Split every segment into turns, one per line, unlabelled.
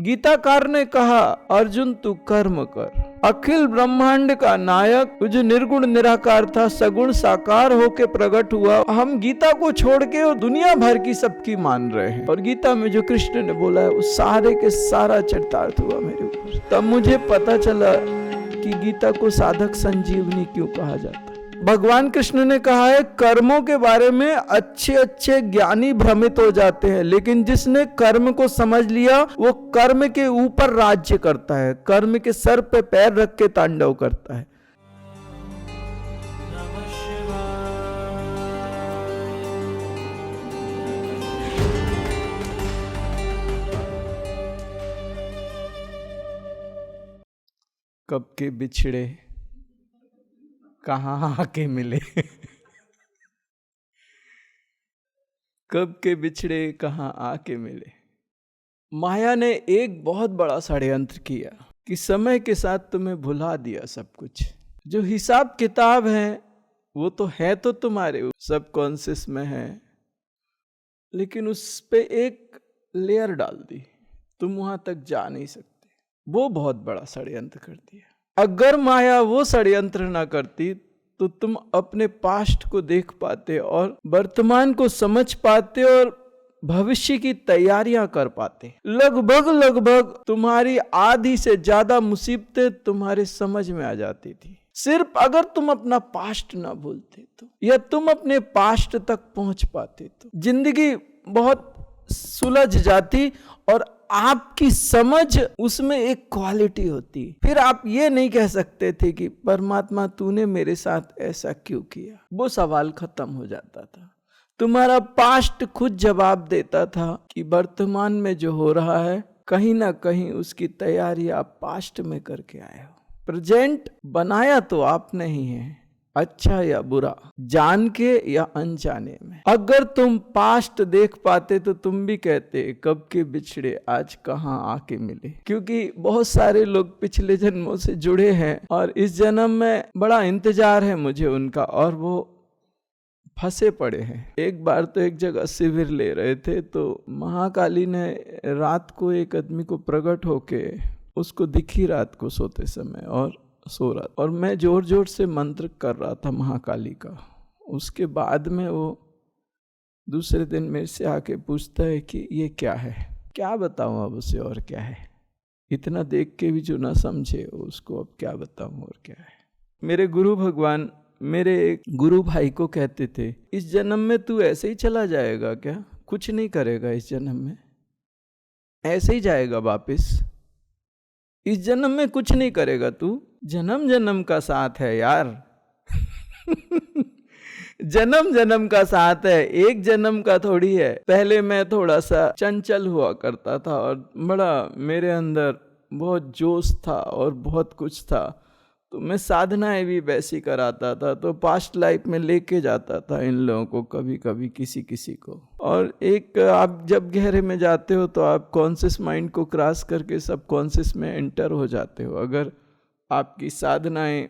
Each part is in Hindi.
गीताकार ने कहा, अर्जुन तू कर्म कर। अखिल ब्रह्मांड का नायक जो निर्गुण निराकार था, सगुण साकार होके प्रकट हुआ, हम गीता को छोड़ के वो दुनिया भर की सबकी मान रहे हैं। और गीता में जो कृष्ण ने बोला है वो सारे के सारा चरितार्थ हुआ मेरे ऊपर। तब मुझे पता चला कि गीता को साधक संजीवनी क्यों कहा जाता है। भगवान कृष्ण ने कहा है, कर्मों के बारे में अच्छे अच्छे ज्ञानी भ्रमित हो जाते हैं, लेकिन जिसने कर्म को समझ लिया वो कर्म के ऊपर राज्य करता है, कर्म के सर पे पैर रख के तांडव करता है। कब के बिछड़े कहाँ आके मिले कब के बिछड़े कहाँ आके मिले। माया ने एक बहुत बड़ा षड्यंत्र किया कि समय के साथ तुम्हें भुला दिया सब कुछ। जो हिसाब किताब है वो तो है, तो तुम्हारे सब कॉन्शियस में है, लेकिन उस पे एक लेयर डाल दी, तुम वहां तक जा नहीं सकते। वो बहुत बड़ा षड्यंत्र कर दिया। अगर माया वो षड्यंत्र ना करती तो तुम अपने पास्ट को देख पाते और वर्तमान को समझ पाते और भविष्य की तैयारियां कर पाते। लगभग तुम्हारी आधी से ज्यादा मुसीबतें तुम्हारे समझ में आ जाती थी, सिर्फ अगर तुम अपना पास्ट ना भूलते तो, या तुम अपने पास्ट तक पहुंच पाते तो जिंदगी बहुत सुलझ जाती और आपकी समझ उसमें एक क्वालिटी होती। फिर आप ये नहीं कह सकते थे कि परमात्मा तूने मेरे साथ ऐसा क्यों किया। वो सवाल खत्म हो जाता था। तुम्हारा पास्ट खुद जवाब देता था कि वर्तमान में जो हो रहा है कहीं ना कहीं उसकी तैयारी आप पास्ट में करके आए हो। प्रेजेंट बनाया तो आपने ही है, अच्छा या बुरा, जान के या अनजाने में। अगर तुम पास्ट देख पाते तो तुम भी कहते कब के बिछड़े आज कहाँ आके मिले। क्योंकि बहुत सारे लोग पिछले जन्मों से जुड़े हैं और इस जन्म में बड़ा इंतजार है मुझे उनका, और वो फंसे पड़े हैं। एक बार तो एक जगह शिविर ले रहे थे तो महाकाली ने रात को एक आदमी को प्रकट होके उसको दिखी रात को सोते समय और सो रहा, और मैं जोर जोर से मंत्र कर रहा था महाकाली का। उसके बाद में वो दूसरे दिन मेरे से आके पूछता है कि ये क्या है। क्या बताऊं अब उसे, और क्या है। इतना देख के भी जो ना समझे उसको अब क्या बताऊं और क्या है। मेरे गुरु भगवान मेरे एक गुरु भाई को कहते थे, इस जन्म में तू ऐसे ही चला जाएगा क्या, कुछ नहीं करेगा इस जन्म में, ऐसे ही जाएगा वापिस, इस जन्म में कुछ नहीं करेगा तू, जन्म जन्म का साथ है यार जन्म जन्म का साथ है, एक जन्म का थोड़ी है। पहले मैं थोड़ा सा चंचल हुआ करता था और बड़ा मेरे अंदर बहुत जोश था और बहुत कुछ था, तो मैं साधनाएं भी वैसी कराता था, तो पास्ट लाइफ में लेके जाता था इन लोगों को, कभी कभी किसी किसी को। और एक आप जब गहरे में जाते हो तो आप कॉन्शियस माइंड को क्रॉस करके सब कॉन्शियस में एंटर हो जाते हो। अगर आपकी साधनाएं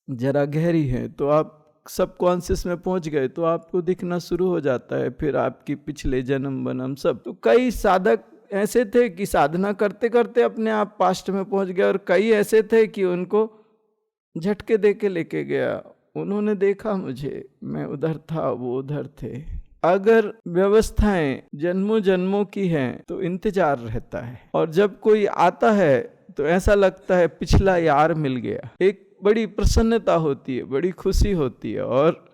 जरा गहरी हैं तो आप सब कॉन्शियस में पहुंच गए तो आपको दिखना शुरू हो जाता है फिर आपकी पिछले जन्म बनम सब। तो कई साधक ऐसे थे कि साधना करते करते अपने आप पास्ट में पहुंच गए, और कई ऐसे थे कि उनको झटके दे के लेके गया। उन्होंने देखा मुझे, मैं उधर था वो उधर थे। अगर व्यवस्थाएं जन्मों जन्मों की हैं तो इंतजार रहता है, और जब कोई आता है तो ऐसा लगता है पिछला यार मिल गया। एक बड़ी प्रसन्नता होती है, बड़ी खुशी होती है, और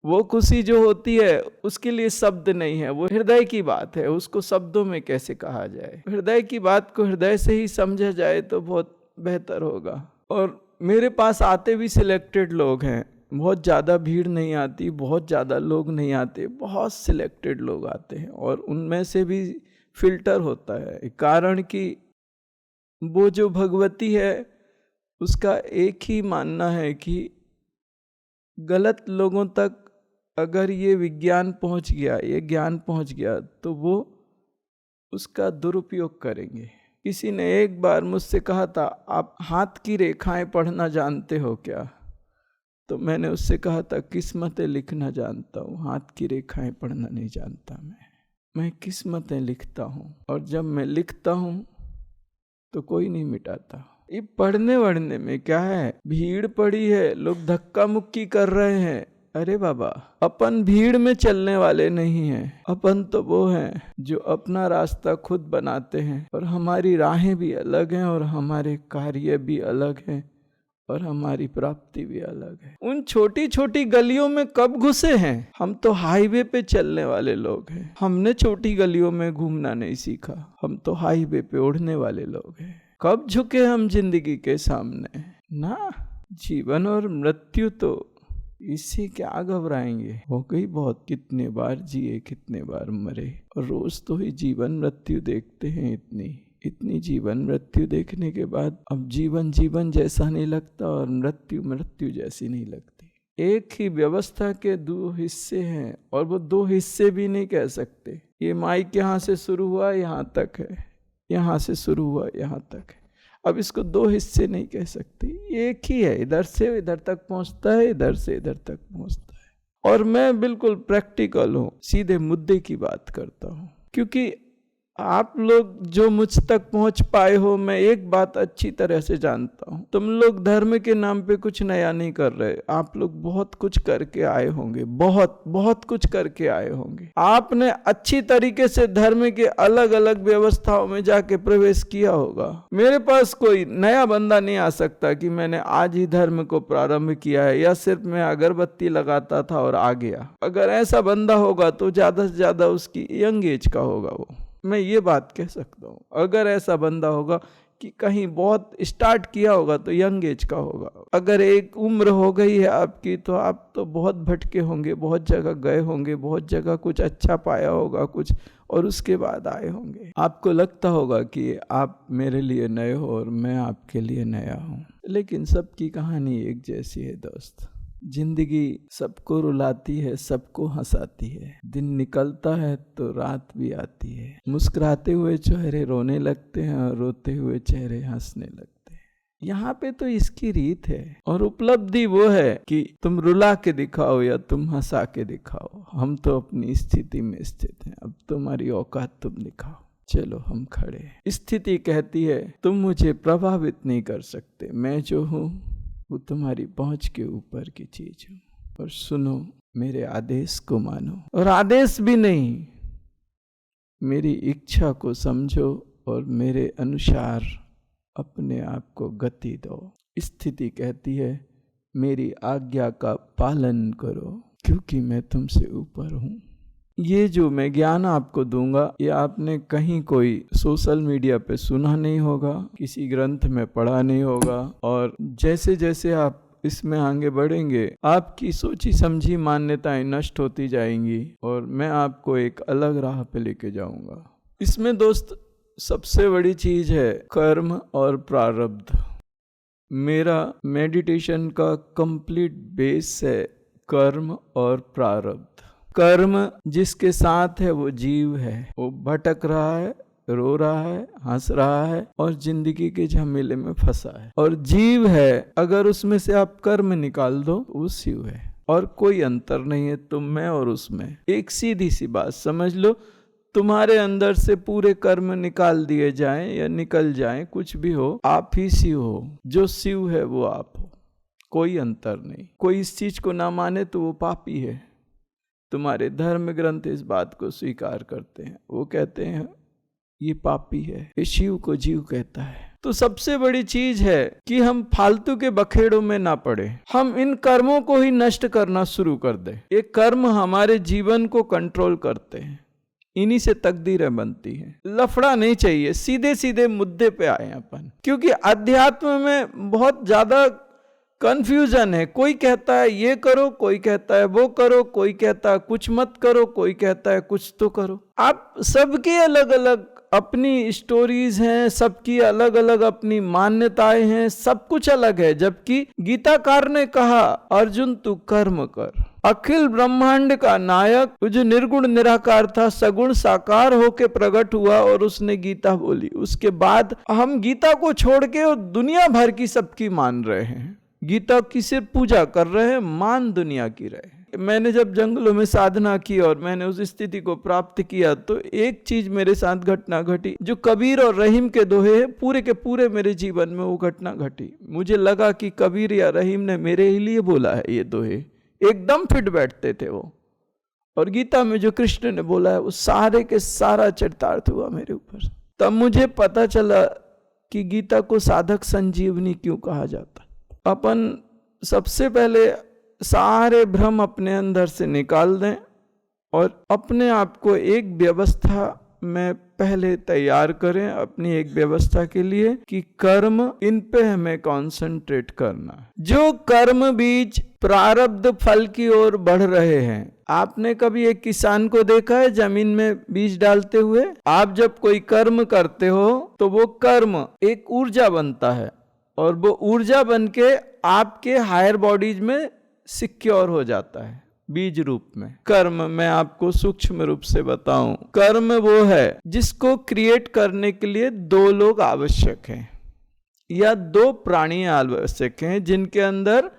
वो खुशी जो होती है उसके लिए शब्द नहीं है, वो हृदय की बात है, उसको शब्दों में कैसे कहा जाए। हृदय की बात को हृदय से ही समझा जाए तो बहुत बेहतर होगा। और मेरे पास आते भी सिलेक्टेड लोग हैं, बहुत ज़्यादा भीड़ नहीं आती, बहुत ज़्यादा लोग नहीं आते, बहुत सिलेक्टेड लोग आते हैं, और उनमें से भी फिल्टर होता है। कारण कि वो जो भगवती है उसका एक ही मानना है कि गलत लोगों तक अगर ये विज्ञान पहुंच गया, ये ज्ञान पहुंच गया, तो वो उसका दुरुपयोग करेंगे। किसी ने एक बार मुझसे कहा था, आप हाथ की रेखाएं पढ़ना जानते हो क्या? तो मैंने उससे कहा था, किस्मतें लिखना जानता हूँ, हाथ की रेखाएं पढ़ना नहीं जानता। मैं किस्मतें लिखता हूँ, और जब मैं लिखता हूँ तो कोई नहीं मिटाता। ये पढ़ने वढ़ने में क्या है, भीड़ पड़ी है, लोग धक्का मुक्की कर रहे हैं। अरे बाबा, अपन भीड़ में चलने वाले नहीं हैं, अपन तो वो हैं जो अपना रास्ता खुद बनाते हैं, और हमारी राहें भी अलग हैं, और हमारे कार्य भी अलग हैं, और हमारी प्राप्ति भी अलग है। उन छोटी छोटी गलियों में कब घुसे हैं? हम तो हाईवे पे चलने वाले लोग हैं, हमने छोटी गलियों में घूमना नहीं सीखा, हम तो हाईवे पे उड़ने वाले लोग हैं। कब झुके हम जिंदगी के सामने ना। जीवन और मृत्यु तो इससे क्या घबराएंगे, हो गई बहुत, कितने बार जिए कितने बार मरे, और रोज तो ही जीवन मृत्यु देखते हैं। इतनी जीवन मृत्यु देखने के बाद अब जीवन जीवन जैसा नहीं लगता, और मृत्यु मृत्यु जैसी नहीं लगती। एक ही व्यवस्था के दो हिस्से हैं, और वो दो हिस्से भी नहीं कह सकते। ये माइक यहाँ से शुरू हुआ यहाँ तक है, यहाँ से शुरू हुआ यहाँ तक है, अब इसको दो हिस्से नहीं कह सकते। एक ही है, इधर से इधर तक पहुँचता है, इधर से इधर तक पहुँचता है। और मैं बिल्कुल प्रैक्टिकल हूँ, सीधे मुद्दे की बात करता हूँ, क्योंकि आप लोग जो मुझ तक पहुंच पाए हो, मैं एक बात अच्छी तरह से जानता हूं, तुम लोग धर्म के नाम पे कुछ नया नहीं कर रहे। आप लोग बहुत कुछ करके आए होंगे, बहुत कुछ करके आए होंगे। आपने अच्छी तरीके से धर्म के अलग अलग व्यवस्थाओं में जाके प्रवेश किया होगा। मेरे पास कोई नया बंदा नहीं आ सकता कि मैंने आज ही धर्म को प्रारंभ किया है, या सिर्फ मैं अगरबत्ती लगाता था और आ गया। अगर ऐसा बंदा होगा तो ज्यादा से ज्यादा उसकी यंग एज का होगा वो, मैं ये बात कह सकता हूँ। अगर ऐसा बंदा होगा कि कहीं बहुत स्टार्ट किया होगा तो यंग एज का होगा। अगर एक उम्र हो गई है आपकी तो आप तो बहुत भटके होंगे, बहुत जगह गए होंगे, बहुत जगह कुछ अच्छा पाया होगा कुछ, और उसके बाद आए होंगे। आपको लगता होगा कि आप मेरे लिए नए हो और मैं आपके लिए नया हूँ, लेकिन सबकी कहानी एक जैसी है दोस्त। जिंदगी सबको रुलाती है, सबको हंसाती है। दिन निकलता है तो रात भी आती है। मुस्कुराते हुए चेहरे रोने लगते हैं और रोते हुए चेहरे हंसने लगते हैं। यहाँ पे तो इसकी रीत है, और उपलब्धि वो है कि तुम रुला के दिखाओ या तुम हंसा के दिखाओ। हम तो अपनी स्थिति में स्थित हैं, अब तुम्हारी औकात तुम दिखाओ। चलो हम खड़े हैं। स्थिति कहती है तुम मुझे प्रभावित नहीं कर सकते, मैं जो हूँ वो तुम्हारी पहुंच के ऊपर की चीज हूँ। और सुनो, मेरे आदेश को मानो, और आदेश भी नहीं, मेरी इच्छा को समझो और मेरे अनुसार अपने आप को गति दो। स्थिति कहती है मेरी आज्ञा का पालन करो, क्योंकि मैं तुमसे ऊपर हूँ। ये जो मैं ज्ञान आपको दूंगा, ये आपने कहीं कोई सोशल मीडिया पे सुना नहीं होगा, किसी ग्रंथ में पढ़ा नहीं होगा। और जैसे जैसे आप इसमें आगे बढ़ेंगे, आपकी सोची समझी मान्यताएं नष्ट होती जाएंगी, और मैं आपको एक अलग राह पे लेके जाऊंगा। इसमें दोस्त सबसे बड़ी चीज है कर्म और प्रारब्ध। मेरा मेडिटेशन का कंप्लीट बेस है कर्म और प्रारब्ध। कर्म जिसके साथ है वो जीव है, वो भटक रहा है, रो रहा है, हंस रहा है और जिंदगी के झमेले में फंसा है। और जीव है, अगर उसमें से आप कर्म निकाल दो वो शिव है, और कोई अंतर नहीं है तुम में और उसमें। एक सीधी सी बात समझ लो, तुम्हारे अंदर से पूरे कर्म निकाल दिए जाएं या निकल जाएं, कुछ भी हो, आप ही शिव हो। जो शिव है वो आप हो, कोई अंतर नहीं। कोई इस चीज को ना माने तो वो पापी है। तुम्हारे धर्म ग्रंथ इस बात को स्वीकार करते हैं, वो कहते हैं ये पापी है, ये शिव को जीव कहता है। तो सबसे बड़ी चीज है कि हम फालतू के बखेड़ों में ना पड़े, हम इन कर्मों को ही नष्ट करना शुरू कर दें। ये कर्म हमारे जीवन को कंट्रोल करते हैं, इन्हीं से तकदीरें बनती हैं। लफड़ा नहीं चाहिए, सीधे सीधे मुद्दे पे आए अपन, क्योंकि अध्यात्म में बहुत ज्यादा कंफ्यूजन है। कोई कहता है ये करो, कोई कहता है वो करो, कोई कहता है कुछ मत करो, कोई कहता है कुछ तो करो। आप सबके अलग अलग अपनी स्टोरीज हैं, सबकी अलग अलग अपनी मान्यताएं हैं, सब कुछ अलग है। जबकि गीताकार ने कहा अर्जुन तू कर्म कर। अखिल ब्रह्मांड का नायक जो निर्गुण निराकार था, सगुण साकार होके प्रकट हुआ और उसने गीता बोली। उसके बाद हम गीता को छोड़ के और दुनिया भर की सबकी मान रहे हैं। गीता की सिर्फ पूजा कर रहे हैं, मान दुनिया की रहे हैं। मैंने जब जंगलों में साधना की और मैंने उस स्थिति को प्राप्त किया तो एक चीज मेरे साथ घटना घटी, जो कबीर और रहीम के दोहे हैं, पूरे के पूरे मेरे जीवन में वो घटना घटी। मुझे लगा कि कबीर या रहीम ने मेरे ही लिए बोला है ये दोहे, एकदम फिट बैठते थे वो। और गीता में जो कृष्ण ने बोला है वो सारे के सारा चरितार्थ हुआ मेरे ऊपर। तब मुझे पता चला कि गीता को साधक संजीवनी क्यों कहा जाता। अपन सबसे पहले सारे भ्रम अपने अंदर से निकाल दें और अपने आप को एक व्यवस्था में पहले तैयार करें, अपनी एक व्यवस्था के लिए कि कर्म, इन पे हमें कंसंट्रेट करना है। जो कर्म बीज प्रारब्ध फल की ओर बढ़ रहे हैं। आपने कभी एक किसान को देखा है जमीन में बीज डालते हुए? आप जब कोई कर्म करते हो तो वो कर्म एक ऊर्जा बनता है और वो ऊर्जा बन के आपके हायर बॉडीज में सिक्योर हो जाता है बीज रूप में। कर्म मैं आपको सूक्ष्म रूप से बताऊं, कर्म वो है जिसको क्रिएट करने के लिए दो लोग आवश्यक हैं या दो प्राणी आवश्यक हैं, जिनके अंदर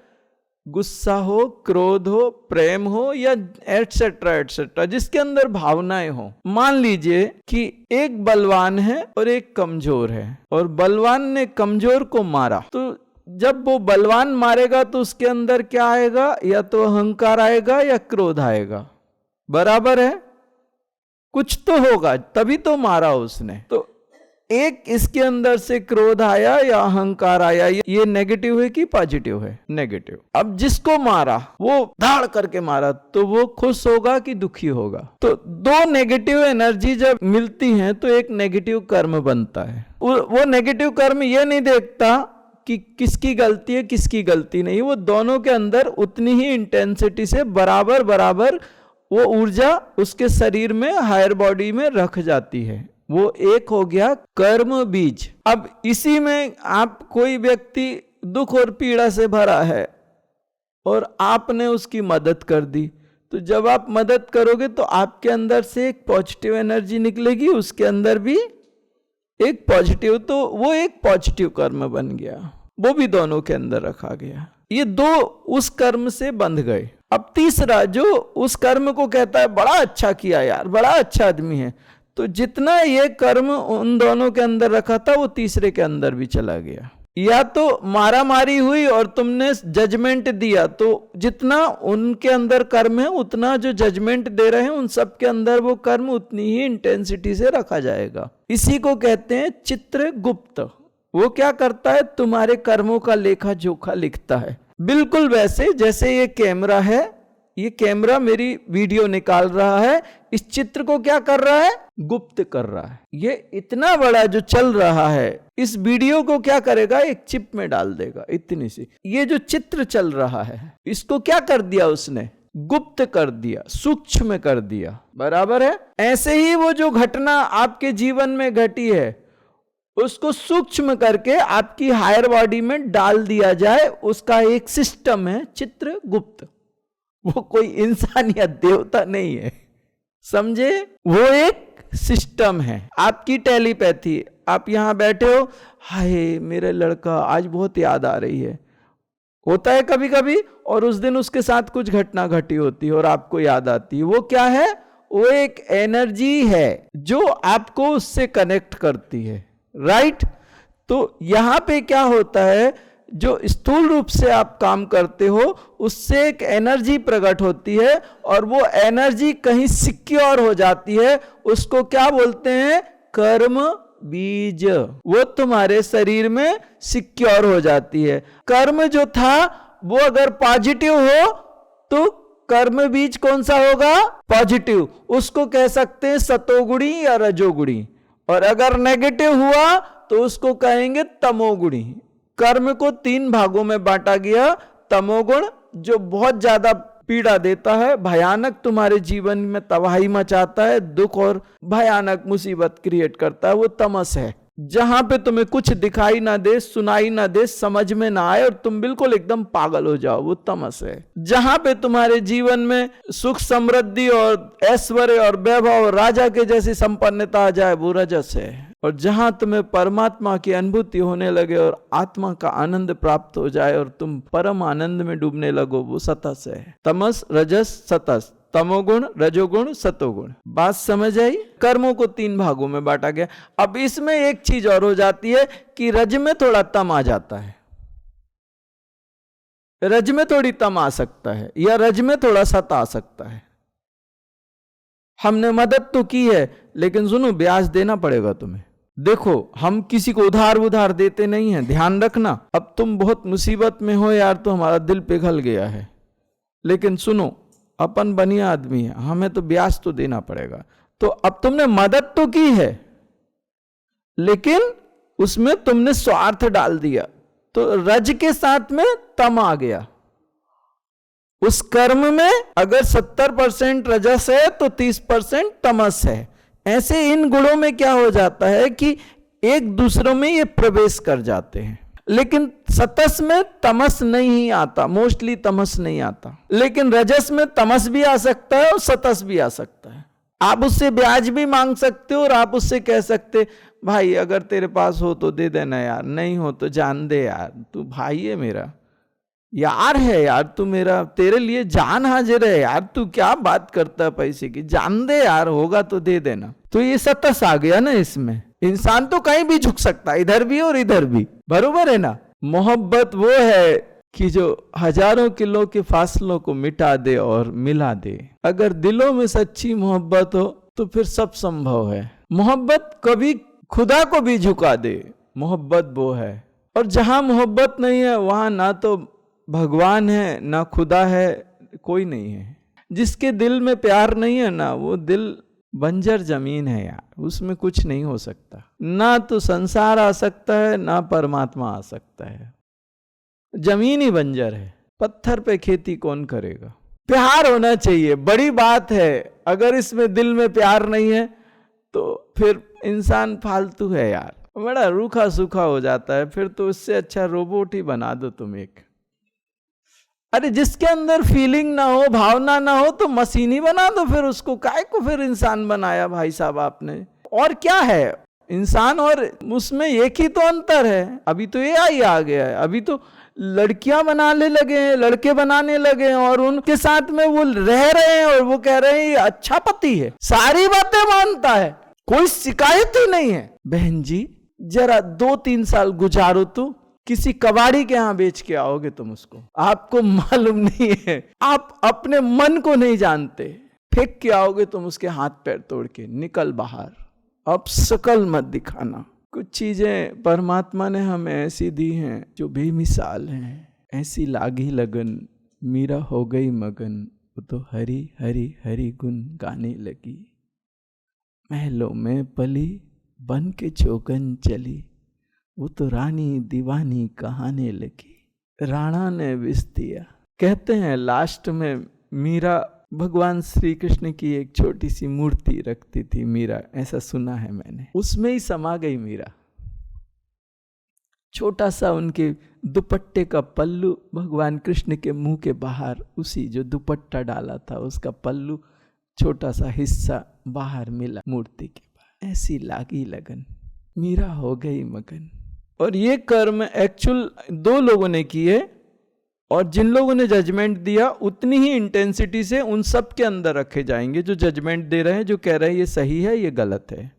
गुस्सा हो, क्रोध हो, प्रेम हो या एटसेट्रा एटसेट्रा, जिसके अंदर भावनाएं हो। मान लीजिए कि एक बलवान है और एक कमजोर है और बलवान ने कमजोर को मारा, तो जब वो बलवान मारेगा तो उसके अंदर क्या आएगा? या तो अहंकार आएगा या क्रोध आएगा, बराबर है? कुछ तो होगा, तभी तो मारा उसने। तो एक इसके अंदर से क्रोध आया या अहंकार आया, ये नेगेटिव है कि पॉजिटिव है? नेगेटिव। अब जिसको मारा वो धाड़ करके मारा, तो वो खुश होगा कि दुखी होगा? तो दो नेगेटिव एनर्जी जब मिलती हैं तो एक नेगेटिव कर्म बनता है। वो नेगेटिव कर्म ये नहीं देखता कि किसकी गलती है किसकी गलती नहीं, वो दोनों के अंदर उतनी ही इंटेंसिटी से बराबर बराबर वो ऊर्जा उसके शरीर में, हायर बॉडी में रख जाती है। वो एक हो गया कर्म बीज। अब इसी में आप, कोई व्यक्ति दुख और पीड़ा से भरा है और आपने उसकी मदद कर दी, तो जब आप मदद करोगे तो आपके अंदर से एक पॉजिटिव एनर्जी निकलेगी, उसके अंदर भी एक पॉजिटिव, तो वो एक पॉजिटिव कर्म बन गया, वो भी दोनों के अंदर रखा गया। ये दो उस कर्म से बंध गए। अब तीसरा जो उस कर्म को कहता है बड़ा अच्छा किया यार, बड़ा अच्छा आदमी है, तो जितना ये कर्म उन दोनों के अंदर रखा था वो तीसरे के अंदर भी चला गया। या तो मारा मारी हुई और तुमने जजमेंट दिया, तो जितना उनके अंदर कर्म है उतना जो जजमेंट दे रहे हैं उन सब के अंदर वो कर्म उतनी ही इंटेंसिटी से रखा जाएगा। इसी को कहते हैं चित्रगुप्त। वो क्या करता है? तुम्हारे कर्मों का लेखा जोखा लिखता है। बिल्कुल वैसे जैसे ये कैमरा है, ये कैमरा मेरी वीडियो निकाल रहा है, इस चित्र को क्या कर रहा है? गुप्त कर रहा है। ये इतना बड़ा जो चल रहा है, इस वीडियो को क्या करेगा? एक चिप में डाल देगा, इतनी सी। ये जो चित्र चल रहा है इसको क्या कर दिया उसने? गुप्त कर दिया, सूक्ष्म कर दिया, बराबर है? ऐसे ही वो जो घटना आपके जीवन में घटी है उसको सूक्ष्म करके आपकी हायर बॉडी में डाल दिया जाए, उसका एक सिस्टम है चित्रगुप्त। वो कोई इंसान या देवता नहीं है, समझे? वो एक सिस्टम है। आपकी टेलीपैथी, आप यहां बैठे हो, हाय मेरा लड़का आज बहुत याद आ रही है, होता है कभी कभी, और उस दिन उसके साथ कुछ घटना घटी होती है और आपको याद आती है। वो क्या है? वो एक एनर्जी है जो आपको उससे कनेक्ट करती है, राइट? तो यहां पे क्या होता है, जो स्थूल रूप से आप काम करते हो उससे एक एनर्जी प्रकट होती है और वो एनर्जी कहीं सिक्योर हो जाती है, उसको क्या बोलते हैं? कर्म बीज। वो तुम्हारे शरीर में सिक्योर हो जाती है। कर्म जो था वो अगर पॉजिटिव हो तो कर्म बीज कौन सा होगा? पॉजिटिव। उसको कह सकते हैं सतोगुणी या रजोगुणी। और अगर नेगेटिव हुआ तो उसको कहेंगे तमोगुणी। कर्म को 3 भागों में बांटा गया। तमोगुण जो बहुत ज्यादा पीड़ा देता है, भयानक तुम्हारे जीवन में तबाही मचाता है, दुख और भयानक मुसीबत क्रिएट करता है, वो तमस है। जहां पे तुम्हें कुछ दिखाई ना दे, सुनाई ना दे, समझ में ना आए और तुम बिल्कुल एकदम पागल हो जाओ, वो तमस है। जहां पे तुम्हारे जीवन में सुख समृद्धि और ऐश्वर्य और वैभव और राजा के जैसी संपन्नता आ जाए, वो रजस है। और जहां तुम्हें परमात्मा की अनुभूति होने लगे और आत्मा का आनंद प्राप्त हो जाए और तुम परम आनंद में डूबने लगो, वो सतस है। तमस, रजस, सतस, तमोगुण, रजोगुण, सतोगुण। बात समझ आई? कर्मों को 3 भागों में बांटा गया। अब इसमें एक चीज और हो जाती है कि रज में थोड़ा तम आ जाता है, रज में थोड़ी तम आ सकता है, या रज में थोड़ा सत आ सकता है। हमने मदद तो की है, लेकिन सुनो, ब्याज देना पड़ेगा तुम्हें। देखो, हम किसी को उधार देते नहीं हैं, ध्यान रखना। अब तुम बहुत मुसीबत में हो यार, तो हमारा दिल पिघल गया है, लेकिन सुनो, अपन बनिया आदमी है, हमें तो ब्याज तो देना पड़ेगा। तो अब तुमने मदद तो की है, लेकिन उसमें तुमने स्वार्थ डाल दिया, तो रज के साथ में तम आ गया। उस कर्म में अगर 70% रजस है तो 30% तमस है। ऐसे इन गुणों में क्या हो जाता है कि एक दूसरों में ये प्रवेश कर जाते हैं। लेकिन सतस में तमस नहीं आता, मोस्टली तमस नहीं आता, लेकिन रजस में तमस भी आ सकता है और सतस भी आ सकता है। आप उससे ब्याज भी मांग सकते हो और आप उससे कह सकते, भाई अगर तेरे पास हो तो दे देना यार, नहीं हो तो जान दे यार, तू भाई है मेरा, यार है यार, तू मेरा, तेरे लिए जान हाजिर है यार, तू क्या बात करता है पैसे की, जान दे यार, होगा तो दे देना। तो ये सतस आ गया ना इसमें। इंसान तो कहीं भी झुक सकता है, इधर भी और इधर भी, बरोबर है ना। मोहब्बत वो है कि जो हजारों किलो के फासलों को मिटा दे और मिला दे। अगर दिलों में सच्ची मोहब्बत हो तो फिर सब संभव है। मोहब्बत कभी खुदा को भी झुका दे, मोहब्बत वो है। और जहां मोहब्बत नहीं है वहां ना तो भगवान है ना खुदा है, कोई नहीं है। जिसके दिल में प्यार नहीं है ना, वो दिल बंजर जमीन है यार, उसमें कुछ नहीं हो सकता। ना तो संसार आ सकता है ना परमात्मा आ सकता है, जमीन ही बंजर है। पत्थर पे खेती कौन करेगा? प्यार होना चाहिए, बड़ी बात है। अगर इसमें दिल में प्यार नहीं है तो फिर इंसान फालतू है यार, बड़ा रूखा सूखा हो जाता है। फिर तो उससे अच्छा रोबोट ही बना दो तुम एक। अरे जिसके अंदर फीलिंग ना हो, भावना ना हो, तो मशीन ही बना दो फिर उसको। काय को फिर इंसान बनाया भाई साहब आपने? और क्या है इंसान और उसमें? एक ही तो अंतर है। अभी तो AI आ गया है, अभी तो लड़कियां बनाने लगे हैं, लड़के बनाने लगे हैं, और उनके साथ में वो रह रहे हैं और वो कह रहे हैं ये अच्छा पति है, सारी बातें मानता है, कोई शिकायत ही नहीं है। बहन जी जरा 2-3 साल गुजारो, तो किसी कबाड़ी के यहां बेच के आओगे तुम उसको, आपको मालूम नहीं है, आप अपने मन को नहीं जानते। फेंक के आओगे तुम उसके हाथ पैर तोड़ के, निकल बाहर, अब शकल मत दिखाना। कुछ चीजें परमात्मा ने हमें ऐसी दी हैं जो बेमिसाल हैं। ऐसी लागी लगन मीरा हो गई मगन, वो तो हरी हरी हरी गुन गाने लगी। महलों में पली बन के चौगन चली, वो तो रानी दीवानी कहाने लगी। राणा ने विष दिया। कहते हैं लास्ट में मीरा भगवान श्री कृष्ण की एक छोटी सी मूर्ति रखती थी मीरा, ऐसा सुना है मैंने, उसमें ही समा गई मीरा। छोटा सा उनके दुपट्टे का पल्लू भगवान कृष्ण के मुंह के बाहर, उसी जो दुपट्टा डाला था उसका पल्लू छोटा सा हिस्सा बाहर मिला मूर्ति के पास। ऐसी लागी लगन मीरा हो गई मगन। और ये कर्म एक्चुअल 2 लोगों ने किए, और जिन लोगों ने जजमेंट दिया उतनी ही इंटेंसिटी से उन सब के अंदर रखे जाएंगे जो जजमेंट दे रहे हैं, जो कह रहे हैं ये सही है ये गलत है।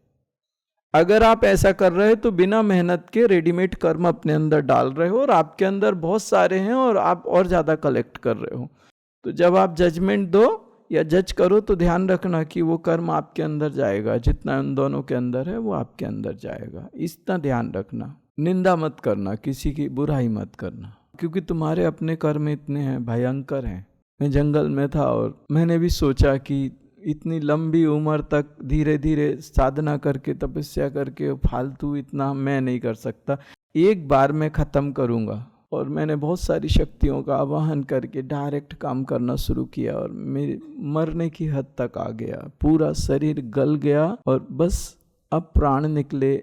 अगर आप ऐसा कर रहे हैं तो बिना मेहनत के रेडीमेड कर्म अपने अंदर डाल रहे हो, और आपके अंदर बहुत सारे हैं और आप और ज़्यादा कलेक्ट कर रहे हो। तो जब आप जजमेंट दो या जज करो तो ध्यान रखना कि वो कर्म आपके अंदर जाएगा, जितना उन दोनों के अंदर है वो आपके अंदर जाएगा। इतना ध्यान रखना। निंदा मत करना, किसी की बुराई मत करना, क्योंकि तुम्हारे अपने कर्म इतने हैं, भयंकर हैं। मैं जंगल में था और मैंने भी सोचा कि इतनी लंबी उम्र तक धीरे धीरे साधना करके तपस्या करके फालतू इतना मैं नहीं कर सकता, एक बार में ख़त्म करूँगा। और मैंने बहुत सारी शक्तियों का आवाहन करके डायरेक्ट काम करना शुरू किया और मेरे मरने की हद तक आ गया, पूरा शरीर गल गया और बस अब प्राण निकले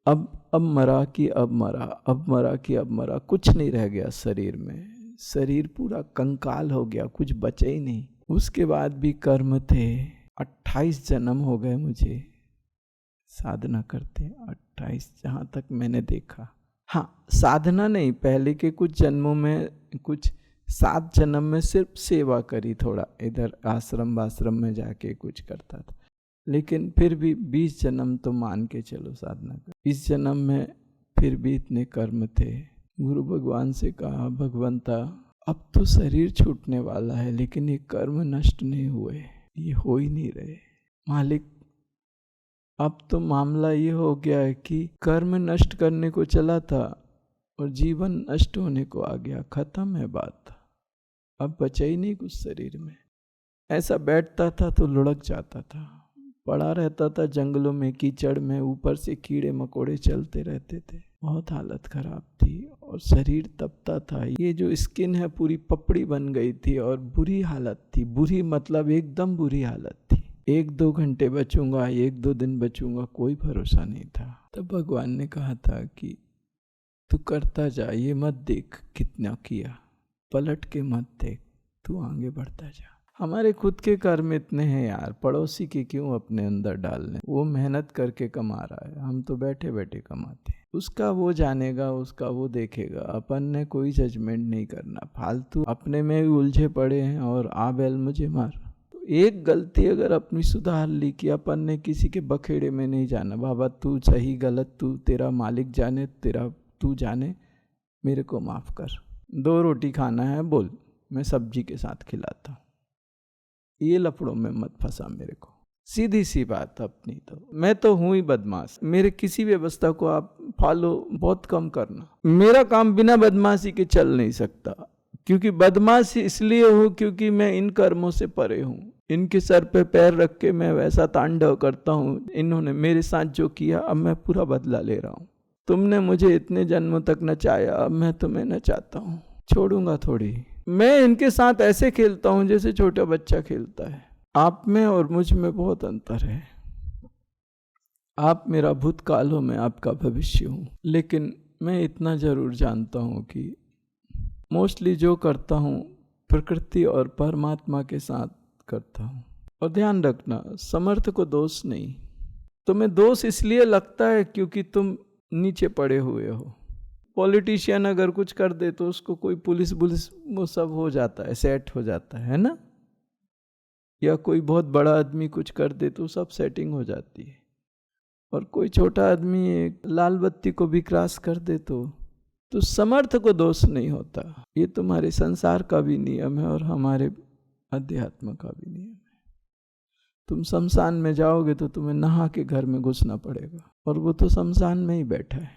अब मरा कि अब मरा, अब मरा कि अब मरा, कुछ नहीं रह गया शरीर में, शरीर पूरा कंकाल हो गया, कुछ बचे ही नहीं। उसके बाद भी कर्म थे। 28 जन्म हो गए मुझे साधना करते, 28 जहाँ तक मैंने देखा। हाँ, साधना नहीं, पहले के कुछ जन्मों में, कुछ 7 जन्म में सिर्फ सेवा करी, थोड़ा इधर आश्रम वाश्रम में जाके कुछ करता था, लेकिन फिर भी 20 जन्म तो मान के चलो साधना कर। इस जन्म में फिर भी इतने कर्म थे। गुरु भगवान से कहा, भगवंता अब तो शरीर छूटने वाला है, लेकिन ये कर्म नष्ट नहीं हुए, ये हो ही नहीं रहे। मालिक अब तो मामला ये हो गया है कि कर्म नष्ट करने को चला था और जीवन नष्ट होने को आ गया, खत्म है बात, अब बचा ही नहीं कुछ शरीर में। ऐसा बैठता था तो लुढ़क जाता था, पड़ा रहता था जंगलों में, कीचड़ में, ऊपर से कीड़े मकोड़े चलते रहते थे, बहुत हालत खराब थी और शरीर तपता था। ये जो स्किन है पूरी पपड़ी बन गई थी और बुरी हालत थी, बुरी मतलब एकदम बुरी हालत थी। 1-2 घंटे बचूंगा, 1-2 दिन बचूंगा, कोई भरोसा नहीं था। तब भगवान ने कहा था कि तू करता जा, ये मत देख कितना किया, पलट के मत देख, तू आगे बढ़ता जा। हमारे खुद के कर्म इतने हैं यार, पड़ोसी के क्यों अपने अंदर डालने। वो मेहनत करके कमा रहा है, हम तो बैठे बैठे कमाते हैं। उसका वो जानेगा, उसका वो देखेगा, अपन ने कोई जजमेंट नहीं करना। फालतू अपने में ही उलझे पड़े हैं और आ बैल मुझे मार। तो एक गलती अगर अपनी सुधार ली कि अपन ने किसी के बखेड़े में नहीं जाना, बाबा तू सही गलत तू तेरा मालिक जाने, तेरा तू जाने, मेरे को माफ़ कर। 2 रोटी खाना है बोल, मैं सब्जी के साथ खिलाता हूँ, ये लफड़ों में मत फंसा मेरे को। सीधी सी बात अपनी। तो मैं तो हूँ ही बदमाश, मेरे किसी व्यवस्था को आप फॉलो बहुत कम करना। मेरा काम बिना बदमाशी के चल नहीं सकता, क्योंकि बदमाश इसलिए हूँ क्योंकि मैं इन कर्मों से परे हूँ। इनके सर पे पैर रख के मैं वैसा तांडव करता हूँ, इन्होंने मेरे साथ जो किया अब मैं पूरा बदला ले रहा हूँ। तुमने मुझे इतने जन्मों तक नचाया, अब मैं तुम्हें नचाता हूँ, छोड़ूंगा थोड़ी। मैं इनके साथ ऐसे खेलता हूँ जैसे छोटा बच्चा खेलता है। आप में और मुझ में बहुत अंतर है। आप मेरा भूतकाल हो, मैं आपका भविष्य हूँ। लेकिन मैं इतना जरूर जानता हूँ कि मोस्टली जो करता हूँ प्रकृति और परमात्मा के साथ करता हूँ। और ध्यान रखना, समर्थ को दोष नहीं। तुम्हें दोष इसलिए लगता है क्योंकि तुम नीचे पड़े हुए हो। पॉलिटिशियन अगर कुछ कर दे तो उसको कोई पुलिस वो सब हो जाता है, सेट हो जाता है ना। या कोई बहुत बड़ा आदमी कुछ कर दे तो सब सेटिंग हो जाती है। और कोई छोटा आदमी एक लाल बत्ती को भी क्रॉस कर दे तो समर्थ को दोष नहीं होता। ये तुम्हारे संसार का भी नियम है और हमारे अध्यात्म का भी नियम है। तुम शमशान में जाओगे तो तुम्हें नहा के घर में घुसना पड़ेगा, और वो तो शमशान में ही बैठा है,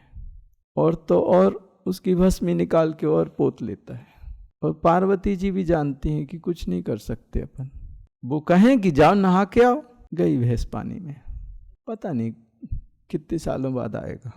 और तो और उसकी भस्मी निकाल के और पोत लेता है। और पार्वती जी भी जानती हैं कि कुछ नहीं कर सकते अपन। वो कहें कि जाओ नहा के आओ, गई भैंस पानी में, पता नहीं कितने सालों बाद आएगा।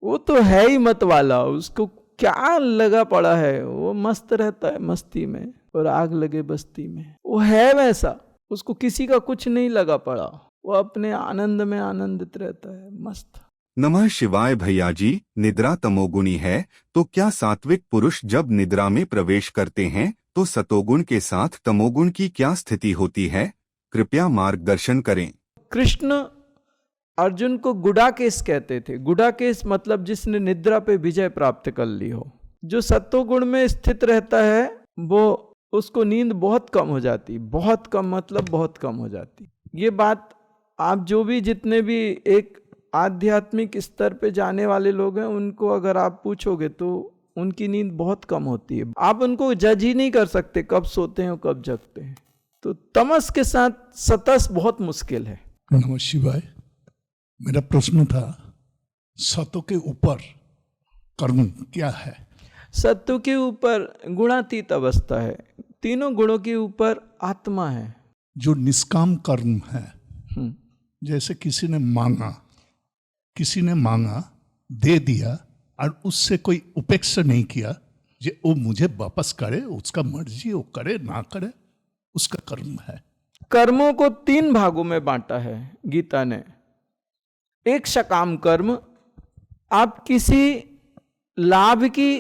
वो तो है ही मत वाला, उसको क्या लगा पड़ा है, वो मस्त रहता है मस्ती में, और आग लगे बस्ती में। वो है वैसा, उसको किसी का कुछ नहीं लगा पड़ा, वो अपने आनंद में आनंदित रहता है, मस्त।
नमः शिवाय। भैया जी, निद्रा तमोगुणी है, तो क्या सात्विक पुरुष जब निद्रा में प्रवेश करते हैं तो सतोगुण के साथ तमोगुण की क्या स्थिति होती है? कृपया मार्गदर्शन करें।
कृष्ण अर्जुन को गुडाकेश कहते थे। गुडाकेश मतलब जिसने निद्रा पे विजय प्राप्त कर ली हो। जो सत्वगुण में स्थित रहता है वो, उसको नींद बहुत कम हो जाती, बहुत कम मतलब बहुत कम हो जाती। ये बात आप जो भी जितने भी एक आध्यात्मिक स्तर पे जाने वाले लोग हैं उनको अगर आप पूछोगे तो उनकी नींद बहुत कम होती है। आप उनको जज ही नहीं कर सकते कब सोते हैं और कब जगते हैं। तो तमस के साथ सतस बहुत मुश्किल है।
नमः शिवाय। मेरा प्रश्न था, सत्व के ऊपर कर्म क्या है?
सत्व के ऊपर गुणातीत अवस्था है, तीनों गुणों के ऊपर आत्मा है।
जो निष्काम कर्म है, जैसे किसी ने मांगा दे दिया और उससे कोई उपेक्षा नहीं किया, जे वो मुझे वापस करे, उसका मर्जी, वो करे ना करे, उसका कर्म है।
कर्मों को 3 भागों में बांटा है गीता ने। एक सकाम कर्म, आप किसी लाभ की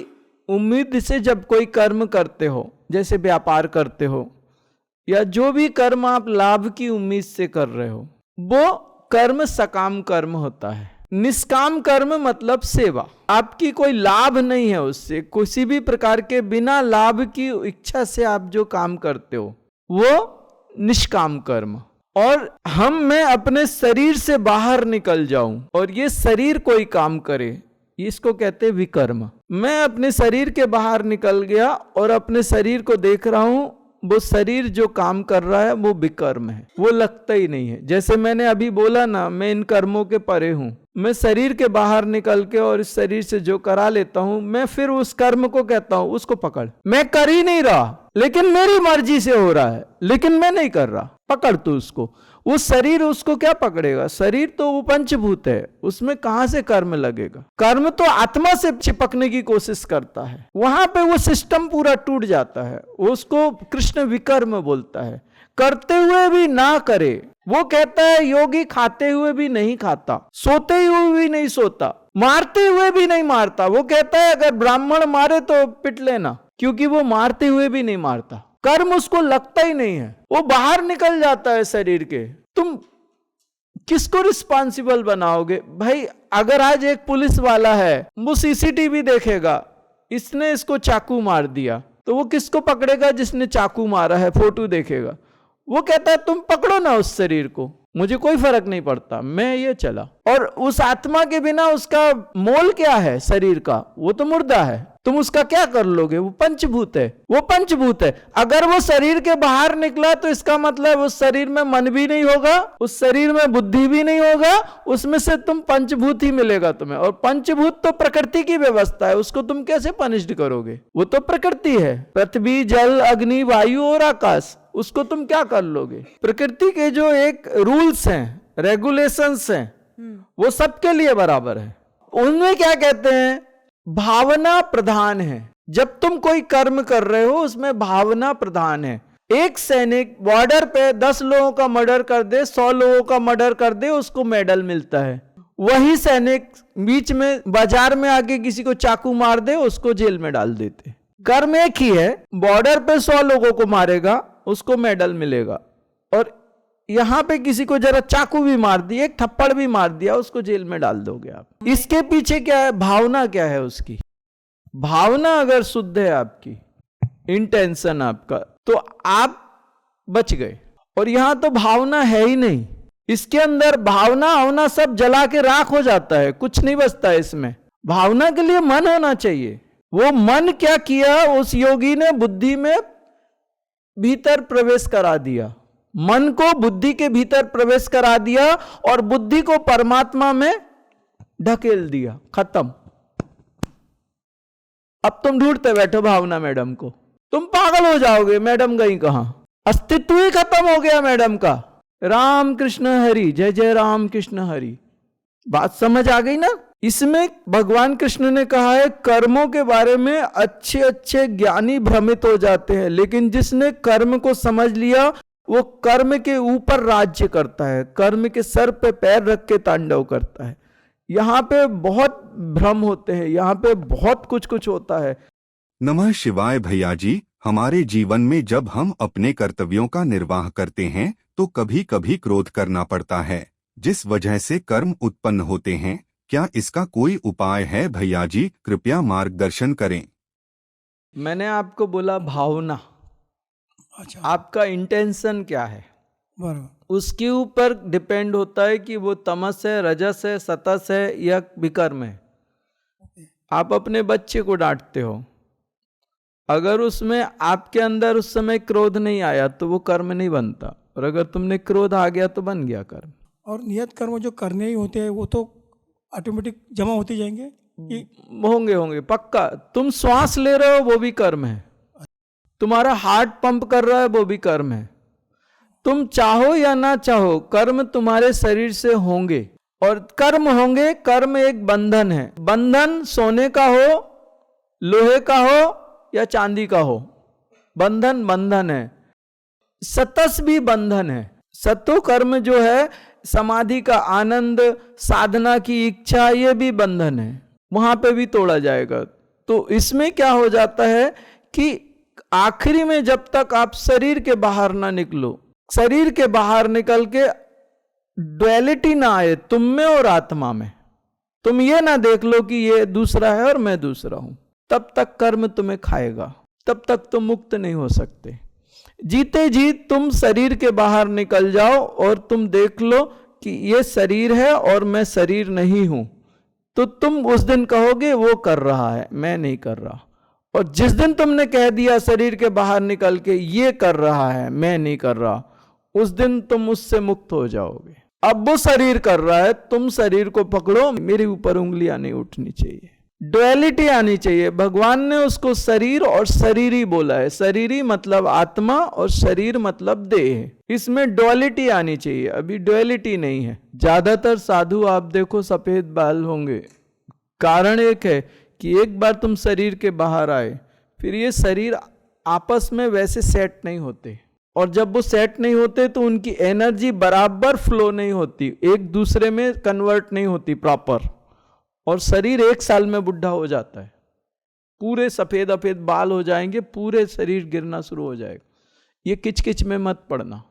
उम्मीद से जब कोई कर्म करते हो, जैसे व्यापार करते हो या जो भी कर्म आप लाभ की उम्मीद से कर रहे हो, वो कर्म सकाम कर्म होता है। निष्काम कर्म मतलब सेवा, आपकी कोई लाभ नहीं है उससे, किसी भी प्रकार के बिना लाभ की इच्छा से आप जो काम करते हो वो निष्काम कर्म। और मैं अपने शरीर से बाहर निकल जाऊं और ये शरीर कोई काम करे, इसको कहते हैं विकर्म। मैं अपने शरीर के बाहर निकल गया और अपने शरीर को देख रहा हूं, वो शरीर जो काम कर रहा है वो विकर्म है, वो लगता ही नहीं है। जैसे मैंने अभी बोला ना, मैं इन कर्मों के परे हूं, मैं शरीर के बाहर निकल के और इस शरीर से जो करा लेता हूं, मैं फिर उस कर्म को कहता हूं उसको पकड़। मैं कर ही नहीं रहा, लेकिन मेरी मर्जी से हो रहा है, लेकिन मैं नहीं कर रहा, पकड़ तू उसको। वो शरीर उसको क्या पकड़ेगा? शरीर तो वो पंचभूत है, उसमें कहां से कर्म लगेगा? कर्म तो आत्मा से चिपकने की कोशिश करता है, वहां पे वो सिस्टम पूरा टूट जाता है। उसको कृष्ण विकर्म बोलता है। करते हुए भी ना करे, वो कहता है योगी खाते हुए भी नहीं खाता, सोते हुए भी नहीं सोता, मारते हुए भी नहीं मारता। वो कहता है अगर ब्राह्मण मारे तो पिट लेना, क्योंकि वो मारते हुए भी नहीं मारता। कर्म उसको लगता ही नहीं है, वो बाहर निकल जाता है शरीर के। तुम किसको रिस्पॉन्सिबल बनाओगे भाई? अगर आज एक पुलिस वाला है, वो सीसीटीवी देखेगा, इसने इसको चाकू मार दिया, तो वो किसको पकड़ेगा? जिसने चाकू मारा है, फोटो देखेगा। वो कहता है तुम पकड़ो ना उस शरीर को, मुझे कोई फर्क नहीं पड़ता, मैं ये चला। और उस आत्मा के बिना उसका मोल क्या है शरीर का? वो तो मुर्दा है, तुम उसका क्या कर लोगे? वो पंचभूत है, वो पंचभूत है। अगर वो शरीर के बाहर निकला तो इसका मतलब उस शरीर में मन भी नहीं होगा, उस शरीर में बुद्धि भी नहीं होगा, उसमें से तुम पंचभूत ही मिलेगा तुम्हें। और पंचभूत तो प्रकृति की व्यवस्था है, उसको तुम कैसे पनिष्ड करोगे? वो तो प्रकृति है, पृथ्वी, जल, अग्नि, वायु और आकाश, उसको तुम क्या कर लोगे? प्रकृति के जो एक रूल्स हैं, रेगुलेशंस हैं, वो सबके लिए बराबर है। उनमें क्या कहते हैं? भावना प्रधान है। जब तुम कोई कर्म कर रहे हो उसमें भावना प्रधान है। एक सैनिक बॉर्डर पे 10 लोगों का मर्डर कर दे, 100 लोगों का मर्डर कर दे, उसको मेडल मिलता है। वही सैनिक बीच में बाजार में आके किसी को चाकू मार दे, उसको जेल में डाल देते। कर्म एक ही है, बॉर्डर पे 100 लोगों को मारेगा, उसको मेडल मिलेगा, और यहां पे किसी को जरा चाकू भी मार दिया, एक थप्पड़ भी मार दिया, उसको जेल में डाल दोगे आप। इसके पीछे क्या है? भावना क्या है उसकी? भावना अगर शुद्ध है आपकी, इंटेंशन आपका, तो आप बच गए। और यहां तो भावना है ही नहीं, इसके अंदर भावना होना सब जला के राख हो जाता है, कुछ नहीं बचता इसमें। भावना के लिए मन होना चाहिए। वो मन क्या किया उस योगी ने? बुद्धि में भीतर प्रवेश करा दिया, मन को बुद्धि के भीतर प्रवेश करा दिया और बुद्धि को परमात्मा में ढकेल दिया, खत्म। अब तुम ढूंढते बैठो भावना मैडम को, तुम पागल हो जाओगे। मैडम गई कहां? अस्तित्व ही खत्म हो गया मैडम का। राम कृष्ण हरि, जय जय राम कृष्ण हरि। बात समझ आ गई ना? इसमें भगवान कृष्ण ने कहा है कर्मों के बारे में अच्छे अच्छे ज्ञानी भ्रमित हो जाते हैं, लेकिन जिसने कर्म को समझ लिया वो कर्म के ऊपर राज्य करता है, कर्म के सर पे पैर रख के तांडव करता है। यहाँ पे बहुत भ्रम होते हैं, यहाँ पे बहुत कुछ होता है।
नमः शिवाय भैया जी। हमारे जीवन में जब हम अपने कर्तव्यों का निर्वाह करते हैं तो कभी कभी क्रोध करना पड़ता है, जिस वजह से कर्म उत्पन्न होते हैं। क्या इसका कोई उपाय है भैया जी? कृपया मार्गदर्शन करें।
मैंने आपको बोला भावना,
अच्छा,
आपका इंटेंशन क्या है,
बराबर।
उसके ऊपर डिपेंड होता है कि वो तमस है, रजस है, सतस है या विकर्म है। आप अपने बच्चे को डांटते हो, अगर उसमें आपके अंदर उस समय क्रोध नहीं आया तो वो कर्म नहीं बनता, और अगर तुमने क्रोध आ गया तो बन गया कर्म।
और नियत कर्म जो करने ही होते हैं वो तो ऑटोमेटिक जमा होते जाएंगे कि
होंगे पक्का। तुम श्वास ले रहे हो वो भी कर्म है, तुम्हारा हार्ट पंप कर रहा है वो भी कर्म है। तुम चाहो या ना चाहो कर्म तुम्हारे शरीर से होंगे, और कर्म होंगे। कर्म एक बंधन है, बंधन सोने का हो, लोहे का हो या चांदी का हो, बंधन बंधन है। सतस भी बंधन है। सतो कर्म जो है समाधि का आनंद, साधना की इच्छा, ये भी बंधन है, वहां पे भी तोड़ा जाएगा। तो इसमें क्या हो जाता है कि आखिरी में जब तक आप शरीर के बाहर ना निकलो, शरीर के बाहर निकल के डुअलिटी ना आए तुम में और आत्मा में, तुम ये ना देख लो कि ये दूसरा है और मैं दूसरा हूं, तब तक कर्म तुम्हें खाएगा, तब तक तुम मुक्त नहीं हो सकते। जीते जी तुम शरीर के बाहर निकल जाओ और तुम देख लो कि ये शरीर है और मैं शरीर नहीं हूं, तो तुम उस दिन कहोगे वो कर रहा है, मैं नहीं कर रहा। और जिस दिन तुमने कह दिया शरीर के बाहर निकल के ये कर रहा है, मैं नहीं कर रहा, उस दिन तुम उससे मुक्त हो जाओगे। अब वो शरीर कर रहा है, तुम शरीर को पकड़ो, मेरे ऊपर उंगलियां नहीं उठनी चाहिए, डुअलिटी आनी चाहिए। भगवान ने उसको शरीर और शरीरी बोला है, शरीरी मतलब आत्मा और शरीर मतलब देह, इसमें डुअलिटी आनी चाहिए। अभी डुअलिटी नहीं है। ज्यादातर साधु आप देखो सफेद बाल होंगे, कारण एक है कि एक बार तुम शरीर के बाहर आए, फिर ये शरीर आपस में वैसे सेट नहीं होते, और जब वो सेट नहीं होते तो उनकी एनर्जी बराबर फ्लो नहीं होती, एक दूसरे में कन्वर्ट नहीं होती प्रॉपर, और शरीर 1 साल में बुढ़ा हो जाता है, पूरे सफेद सफेद बाल हो जाएंगे, पूरे शरीर गिरना शुरू हो जाएगा। ये किचकिच में मत पड़ना,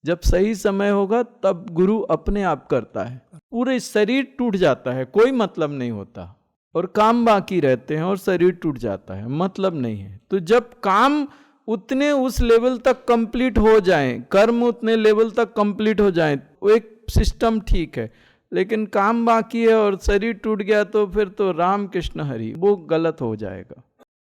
जब सही समय होगा तब गुरु अपने आप करता है, पूरे शरीर टूट जाता है, कोई मतलब नहीं होता, और काम बाकी रहते हैं और शरीर टूट जाता है, मतलब नहीं है। तो जब काम उतने उस लेवल तक कंप्लीट हो जाएं, कर्म उतने लेवल तक कंप्लीट हो जाएं, वो एक सिस्टम ठीक है, लेकिन काम बाकी है और शरीर टूट गया तो फिर तो राम कृष्ण हरि, वो गलत हो जाएगा।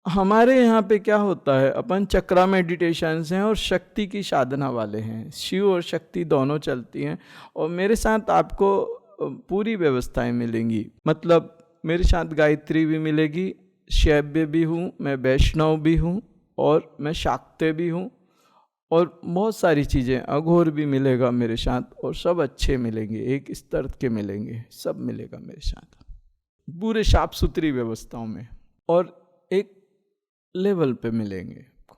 हमारे यहाँ पे क्या होता है, अपन चक्रा मेडिटेशंस हैं और शक्ति की साधना वाले हैं, शिव और शक्ति दोनों चलती हैं, और मेरे साथ आपको पूरी व्यवस्थाएं मिलेंगी। मतलब मेरे साथ गायत्री भी मिलेगी, शैव्य भी हूँ मैं, वैष्णव भी हूँ, और मैं शाक्ते भी हूँ, और बहुत सारी चीज़ें, अघोर भी मिलेगा मेरे साथ, और सब अच्छे मिलेंगे, एक स्तर के मिलेंगे, सब मिलेगा मेरे साथ, पूरे साफ सुथरी व्यवस्थाओं में और एक लेवल पे मिलेंगे।